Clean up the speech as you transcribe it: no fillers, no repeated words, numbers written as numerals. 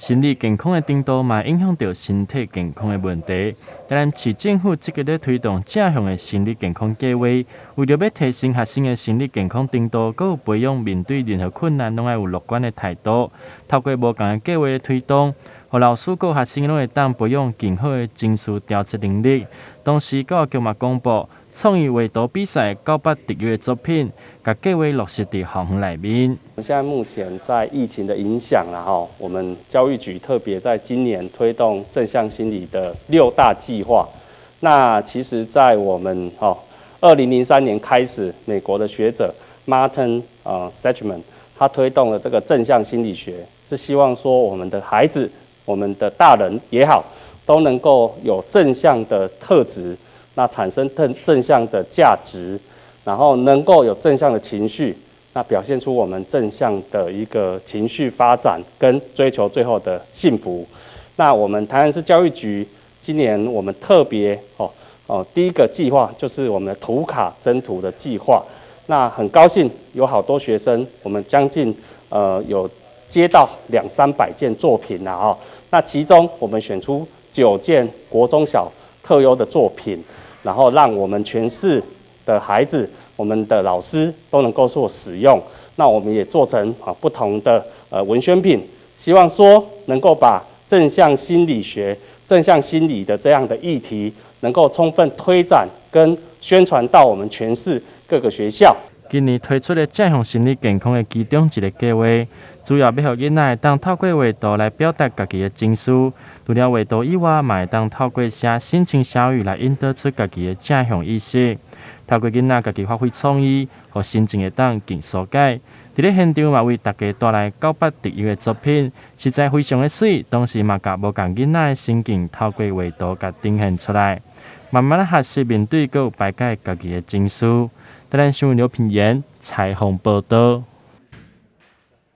心理健康的程度嘛，影响到身体健康的问题。当然，市政府积极咧推动正向的心理健康计划，为了要提升学生的心理健康程度，佮有培养面对任何困难拢爱有乐观的态度。透过无同的计划的推动，互老师佮学生拢会当培养更好的情绪调节能力。同时，教育局嘛公布创意画图比赛98特约作品，甲计划落实伫学校内面。我们现在目前在疫情的影响我们教育局特别在今年推动正向心理的6大计划。那其实，在我们2003年开始，美国的学者 Martin Seligman 他推动了这个正向心理学，是希望说我们的孩子、我们的大人也好，都能够有正向的特质，那产生正向的价值，然后能够有正向的情绪，那表现出我们正向的一个情绪发展跟追求最后的幸福。那我们台南市教育局今年我们特别第一个计划就是我们的图卡征图的计划。那很高兴有好多学生，我们将近有接到200-300件作品啦那其中我们选出9件国中小特优的作品，然后让我们全市的孩子、我们的老师都能够做使用。那我们也做成不同的文宣品，希望说能够把正向心理学、正向心理的这样的议题，能够充分推展跟宣传到我们全市各个学校。今年推出的正向心理健康的其中一个计划，主要要让囡仔当透过画图来表达家己的情绪。除了画图以外，嘛会当透过写心情小语来引导出家己的正向意识。透过囡仔家己发挥创意，和心情会当更疏解。伫咧现场嘛为大家带来98特优的作品，实在非常的水。同时嘛，甲无共囡仔的心境透过画图甲呈现出来，慢慢学习面对佮排解家己的情绪。台南新闻刘品言采访报道。